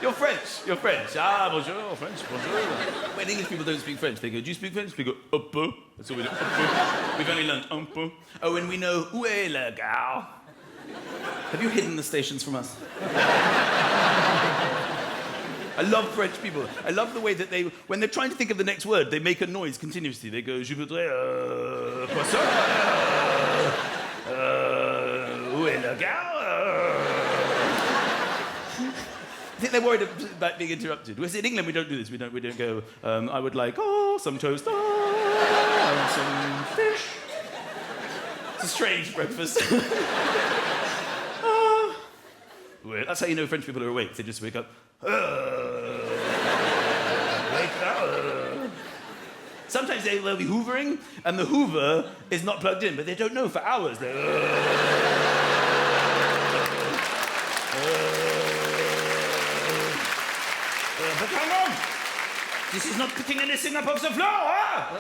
You're French. Ah, bonjour, French, bonjour. When English people don't speak French, they go, do you speak French? They go, un peu. That's all we do, un peu. We've only learned un peu. Oh, and we know, où est la gare? Have you hidden the stations from us? I love French people. I love the way that they, when they're trying to think of the next word, they make a noise continuously. They go, je voudrais, poisson, où est la gare? I think they're worried about being interrupted. Whereas in England, we don't do this. We don't go, I would like, some toast, and some fish. It's a strange breakfast. That's how you know French people are awake. They just wake up. Wake up. Sometimes they'll be hoovering, and the hoover is not plugged in, but they don't know for hours. But hang on! This is not putting anything up off the floor, huh?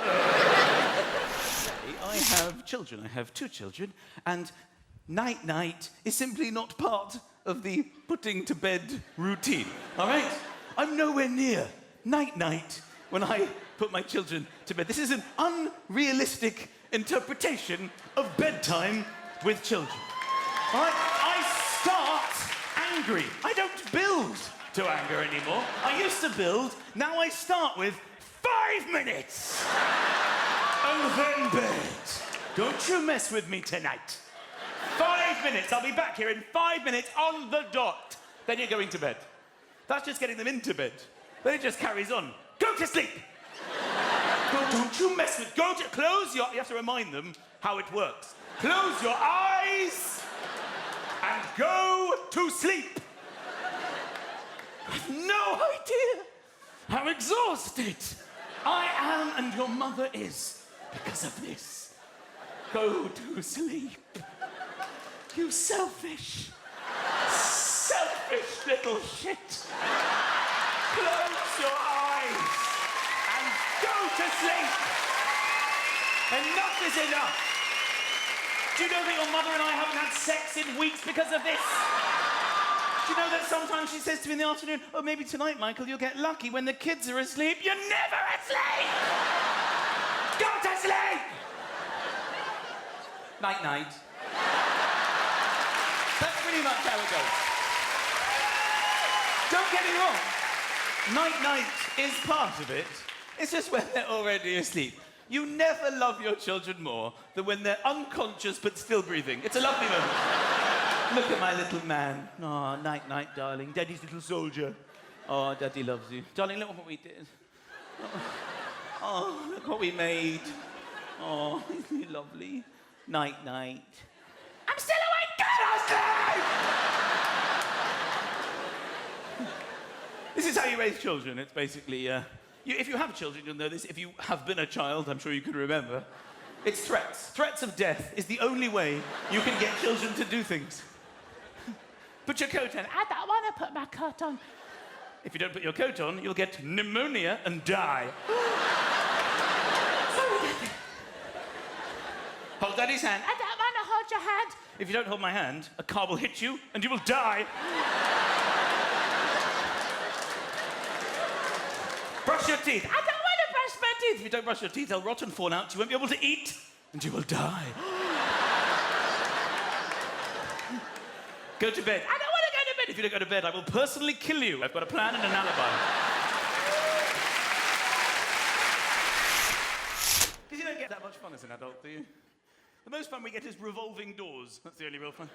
I have children. I have 2 children, and night-night is simply not part of the putting to bed routine, all right? I'm nowhere near night-night when I put my children to bed. This is an unrealistic interpretation of bedtime with children, all right? I start angry. I don't build to anger anymore. I used to build, now I start with 5 minutes. And then bed. Don't you mess with me tonight. 5 minutes, I'll be back here in 5 minutes on the dot. Then you're going to bed. That's just getting them into bed. Then it just carries on. Go to sleep. Don't you mess with, close your, you have to remind them how it works. Close your eyes and go to sleep. I have no idea how exhausted I am and your mother is because of this. Go to sleep. You selfish little shit. Close your eyes and go to sleep. Enough is enough. Do you know that your mother and I haven't had sex in weeks because of this? Do you know that sometimes she says to me in the afternoon, oh, maybe tonight, Michael, you'll get lucky when the kids are asleep. You're never asleep! Go to sleep! Night-night. That's pretty much how it goes. Don't get me wrong. Night-night is part of it. It's just when they're already asleep. You never love your children more than when they're unconscious but still breathing. It's a lovely moment. Look at my little man. Oh, night-night, darling. Daddy's little soldier. Oh, Daddy loves you. Darling, look what we did. Oh, look what we made. Oh, isn't he lovely? Night-night. I'm still awake! Get us sleep! This is how you raise children. It's basically, if you have children, you'll know this. If you have been a child, I'm sure you can remember. It's threats. Threats of death is the only way you can get children to do things. Put your coat on. I don't want to put my coat on. If you don't put your coat on, you'll get pneumonia and die. Sorry, Daddy. Hold Daddy's hand. I don't want to hold your hand. If you don't hold my hand, a car will hit you and you will die. Brush your teeth. I don't want to brush my teeth. If you don't brush your teeth, they'll rot and fall out. You won't be able to eat and you will die. Go to bed. I don't want to go to bed. If you don't go to bed, I will personally kill you. I've got a plan and an alibi. Because you don't get that much fun as an adult, do you? The most fun we get is revolving doors. That's the only real fun.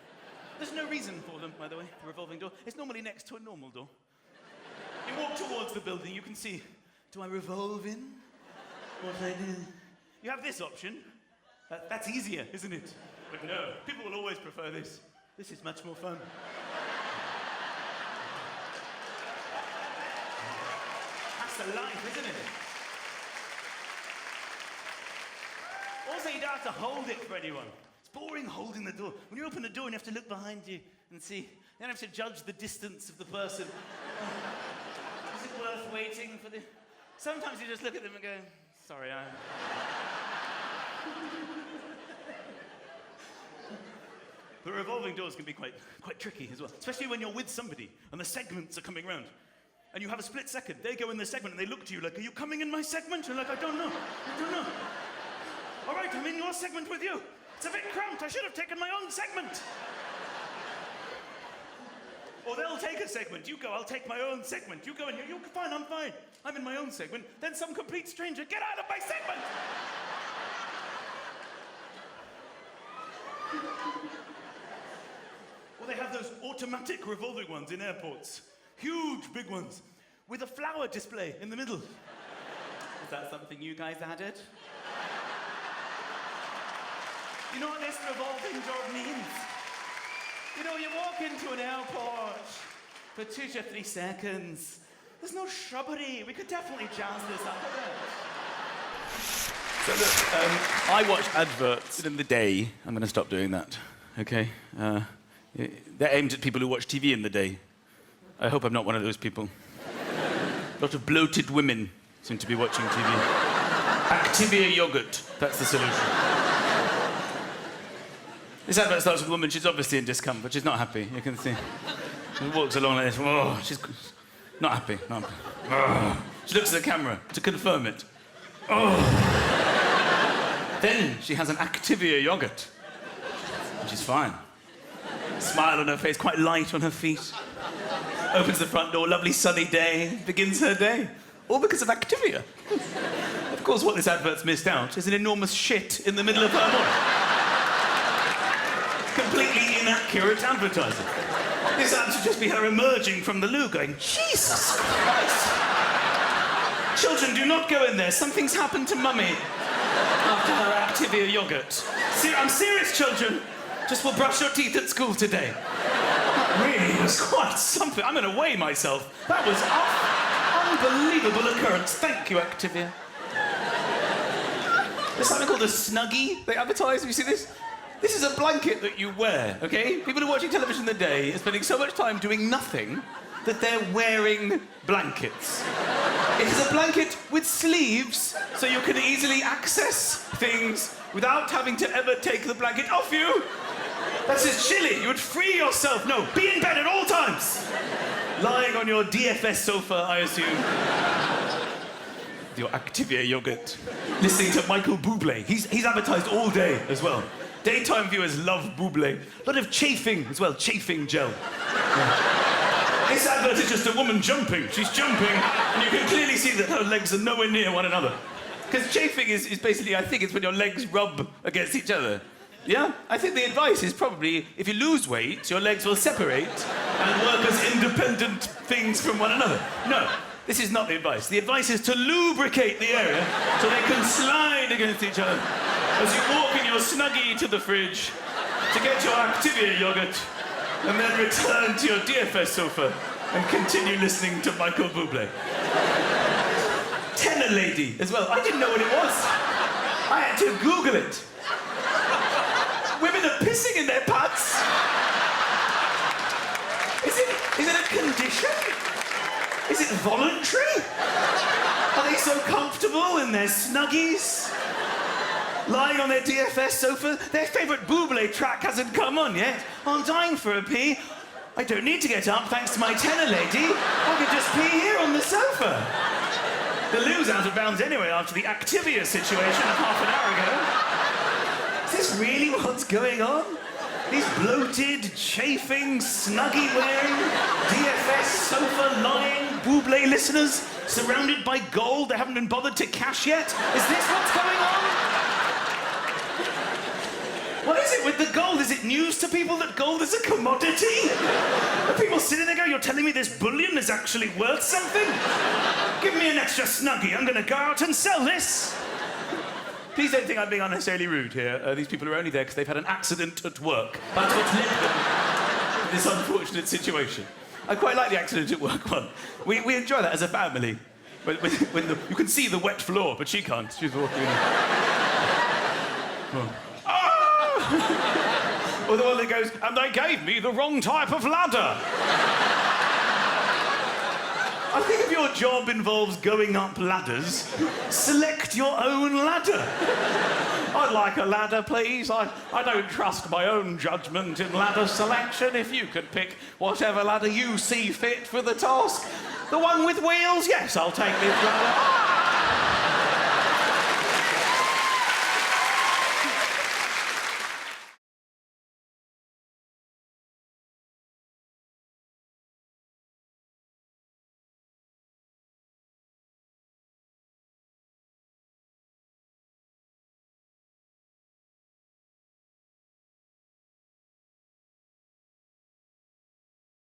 There's no reason for them, by the way, the revolving door. It's normally next to a normal door. You walk towards the building, you can see, do I revolve in? What do I do? You have this option. That's easier, isn't it? But no, people will always prefer this. This is much more fun. That's the life, isn't it? Also, you don't have to hold it for anyone. It's boring holding the door. When you open the door, you have to look behind you and see. You don't have to judge the distance of the person. Is it worth waiting for the... Sometimes you just look at them and go, sorry, The revolving doors can be quite tricky as well, especially when you're with somebody and the segments are coming round. and you have a split second. They go in their segment and they look to you like, are you coming in my segment? You're like, I don't know. All right, I'm in your segment with you. It's a bit cramped. I should have taken my own segment. Or they'll take a segment. You go, I'll take my own segment. You go in here, you're fine, I'm fine. I'm in my own segment. Then some complete stranger, get out of my segment! Or they have those automatic revolving ones in airports. Huge, big ones. With a flower display in the middle. Is that something you guys added? You know what this revolving job means? You know, you walk into an airport for 2 to 3 seconds. There's no shrubbery. We could definitely jazz this up a bit. So look, I watch adverts in the day. I'm going to stop doing that, okay? They're aimed at people who watch TV in the day. I hope I'm not one of those people. A lot of bloated women seem to be watching TV. Activia yogurt, that's the solution. This advert starts with a woman, she's obviously in discomfort, she's not happy, you can see. She walks along like this, oh, she's not happy, not happy. Oh. She looks at the camera to confirm it. Oh. Then she has an Activia yogurt, which is fine. Smile on her face, quite light on her feet. Opens the front door, lovely sunny day, begins her day. All because of Activia. Of course, what this advert's missed out is an enormous shit in the middle of her morning. Completely inaccurate advertising. This ad should just be her emerging from the loo going, Jesus Christ! Children, do not go in there. Something's happened to Mummy after her Activia yogurt. I'm serious, children. Just will brush your teeth at school today. That really was quite something. I'm going to weigh myself. That was an unbelievable occurrence. Thank you, Activia. There's something called a Snuggie they advertise. Have you seen this? This is a blanket that you wear, okay? People who are watching television in the day are spending so much time doing nothing that they're wearing blankets. It is a blanket with sleeves, so you can easily access things without having to ever take the blanket off you. That's just chilly. You would free yourself. No, be in bed at all times. Lying on your DFS sofa, I assume. With your Activia yogurt. Listening to Michael Bublé. He's advertised all day as well. Daytime viewers love Bublé. A lot of chafing as well, chafing gel. Yeah. This advert is just a woman jumping. She's jumping, and you can clearly see that her legs are nowhere near one another. Because chafing is basically, I think it's when your legs rub against each other. Yeah? I think the advice is probably, if you lose weight, your legs will separate and work as independent things from one another. No, this is not the advice. The advice is to lubricate the area so they can slide against each other. As you walk in your Snuggie to the fridge to get your Activia yogurt and then return to your DFS sofa and continue listening to Michael Bublé. Tenor lady as well. I didn't know what it was. I had to Google it. Women are pissing in their pants. Is it a condition? Is it voluntary? Are they so comfortable in their Snuggies? Lying on their DFS sofa, their favourite Bublé track hasn't come on yet. I'm dying for a pee. I don't need to get up thanks to my tenor lady. I could just pee here on the sofa. The loo's out of bounds anyway after the Activia situation of half an hour ago. Is this really what's going on? These bloated, chafing, Snuggie-wearing, DFS sofa-lying Bublé listeners surrounded by gold they haven't been bothered to cash yet? Is this what's going on? What is it with the gold? Is it news to people that gold is a commodity? Are people sitting there going, you're telling me this bullion is actually worth something? Give me an extra Snuggie. I'm going to go out and sell this. Please don't think I'm being unnecessarily rude here. These people are only there because they've had an accident at work. That's what's led them to this unfortunate situation. I quite like the accident at work one. We enjoy that as a family. When you can see the wet floor, but she can't. She's walking in. Oh. Or the one that goes, and they gave me the wrong type of ladder. I think if your job involves going up ladders, select your own ladder. I'd like a ladder, please. I don't trust my own judgment in ladder selection. If you could pick whatever ladder you see fit for the task, The one with wheels? Yes, I'll take the umbrella.